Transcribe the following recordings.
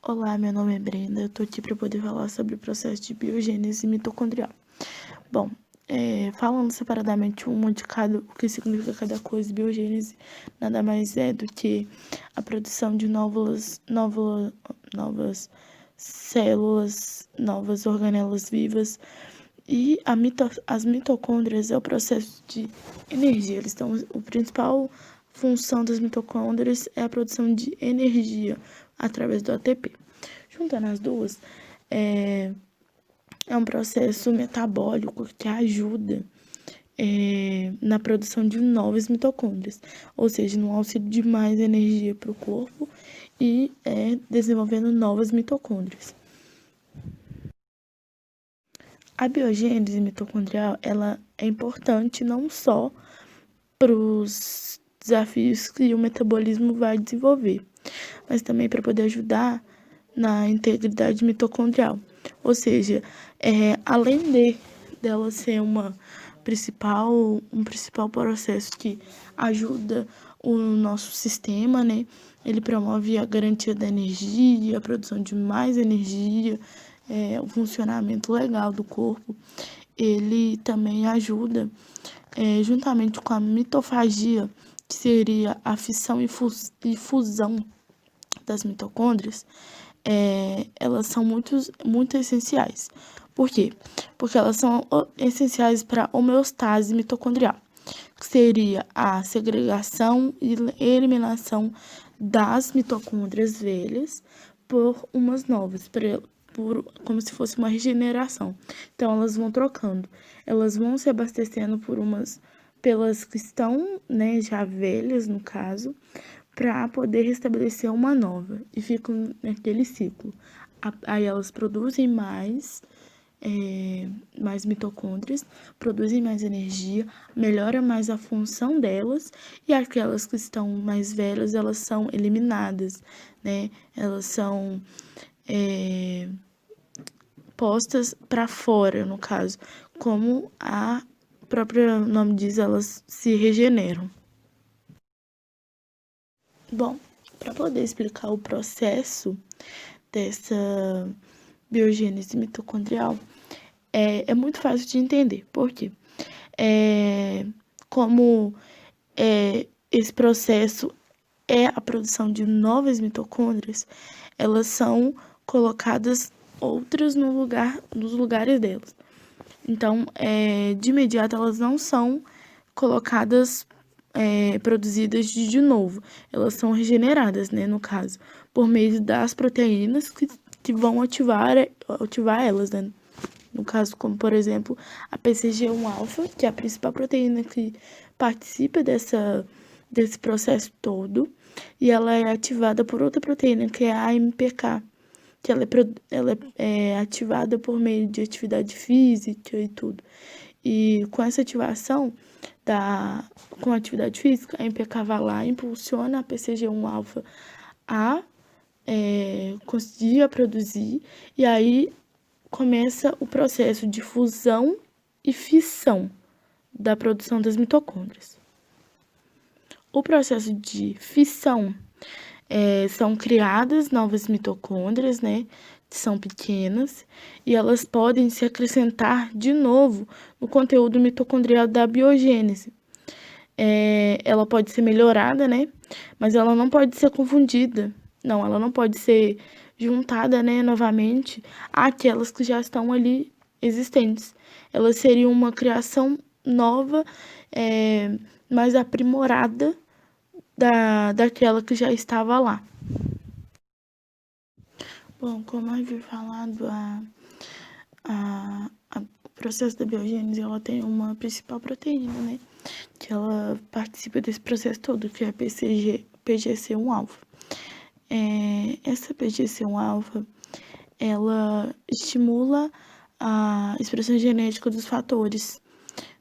Olá, meu nome é Brenda, eu tô aqui para poder falar sobre o processo de biogênese mitocondrial. Bom, falando separadamente uma de cada, o que significa cada coisa, biogênese nada mais é do que a produção de novas células, novas organelas vivas. E as mitocôndrias é o processo de energia. A principal função das mitocôndrias é a produção de energia através do ATP. Juntando as duas, é um processo metabólico que ajuda na produção de novas mitocôndrias, ou seja, no auxílio de mais energia para o corpo e desenvolvendo novas mitocôndrias. A biogênese mitocondrial ela é importante não só para os desafios que o metabolismo vai desenvolver, mas também para poder ajudar na integridade mitocondrial. Ou seja, além dela ser um principal processo que ajuda o nosso sistema, né? Ele promove a garantia da energia, a produção de mais energia, o funcionamento legal do corpo. Ele também ajuda, juntamente com a mitofagia, que seria a fissão e fusão das mitocôndrias, elas são muito essenciais. Por quê? Porque elas são essenciais para a homeostase mitocondrial, que seria a segregação e eliminação das mitocôndrias velhas por umas novas, como se fosse uma regeneração. Então, elas vão trocando. Elas vão se abastecendo pelas que estão, né, já velhas, no caso, para poder restabelecer uma nova. E ficam naquele ciclo. Aí elas produzem mais mitocôndrias, produzem mais energia, melhora mais a função delas, e aquelas que estão mais velhas, elas são eliminadas, né? Elas são postas para fora, no caso, como a própria nome diz, elas se regeneram. Bom, para poder explicar o processo dessa biogênese mitocondrial, é muito fácil de entender. Por quê? Como esse processo é a produção de novas mitocôndrias, elas são colocadas outras nos lugares delas. Então, de imediato, elas não são colocadas, produzidas de novo. Elas são regeneradas, né, no caso, por meio das proteínas que vão ativar elas, né? No caso, como por exemplo, a PCG1-alfa, que é a principal proteína que participa desse processo todo, e ela é ativada por outra proteína, que é a AMPK, que ela é ativada por meio de atividade física e tudo. E com essa ativação, com a atividade física, a MPK vai lá, impulsiona a PCG1-alfa a conseguir a produzir, e aí começa o processo de fusão e fissão da produção das mitocôndrias. O processo de fissão são criadas novas mitocôndrias, né? Que são pequenas, e elas podem se acrescentar de novo no conteúdo mitocondrial da biogênese. Ela pode ser melhorada, né? Mas ela não pode ser confundida. Não, ela não pode ser juntada, né, novamente àquelas que já estão ali existentes. Ela seria uma criação nova, mais aprimorada daquela que já estava lá. Bom, como eu havia falado, o processo da biogênese, ela tem uma principal proteína, né? Que ela participa desse processo todo, que é a PGC1-alfa. Essa PGC1-alfa, ela estimula a expressão genética dos fatores,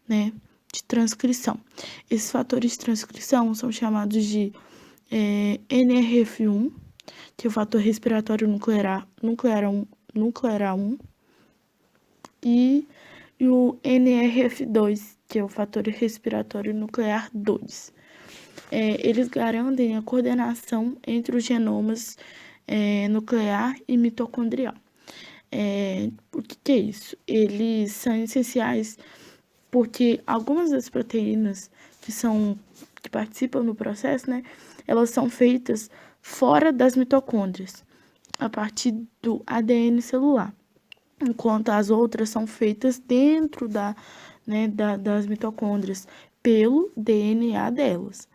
né, de transcrição. Esses fatores de transcrição são chamados de NRF1, que é o fator respiratório nuclear 1, e o NRF2, que é o fator respiratório nuclear 2. Eles garantem a coordenação entre os genomas nuclear e mitocondrial. O que é isso? Eles são essenciais porque algumas das proteínas que participam do processo, né, elas são feitas fora das mitocôndrias, a partir do ADN celular, enquanto as outras são feitas dentro das mitocôndrias, pelo DNA delas.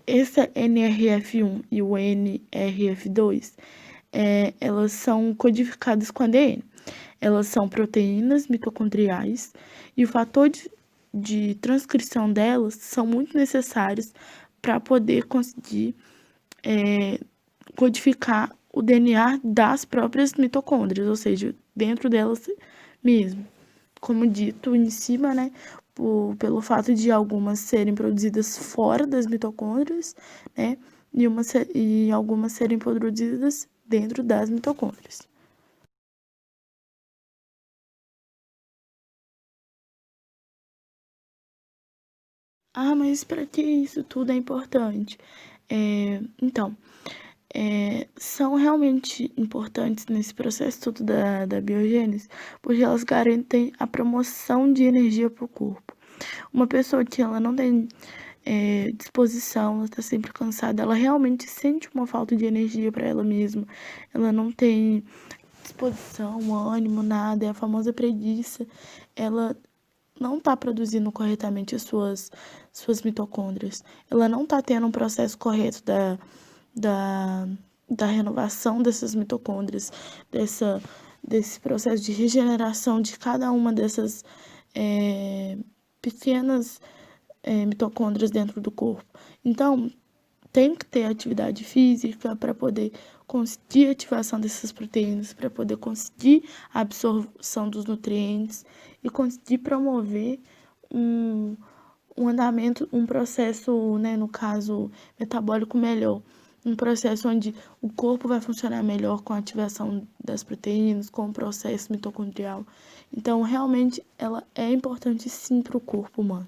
Esse NRF1 e o NRF2, elas são codificadas com ADN. Elas são proteínas mitocondriais e o fator de transcrição delas são muito necessários para poder conseguir codificar o DNA das próprias mitocôndrias, ou seja, dentro delas mesmo. Como dito em cima, né, pelo fato de algumas serem produzidas fora das mitocôndrias, né, e algumas serem produzidas dentro das mitocôndrias. Ah, mas para que isso tudo é importante? Então, são realmente importantes nesse processo todo da biogênese, porque elas garantem a promoção de energia para o corpo. Uma pessoa que ela não tem disposição, ela está sempre cansada, ela realmente sente uma falta de energia para ela mesma, ela não tem disposição, ânimo, nada, é a famosa preguiça, ela não está produzindo corretamente as suas mitocôndrias, ela não está tendo um processo correto da, da renovação dessas mitocôndrias, desse processo de regeneração de cada uma dessas pequenas mitocôndrias dentro do corpo. Então, tem que ter atividade física para poder conseguir a ativação dessas proteínas, para poder conseguir a absorção dos nutrientes e conseguir promover um andamento, um processo, né, no caso, metabólico melhor. Um processo onde o corpo vai funcionar melhor com a ativação das proteínas, com o processo mitocondrial. Então, realmente, ela é importante sim para o corpo humano.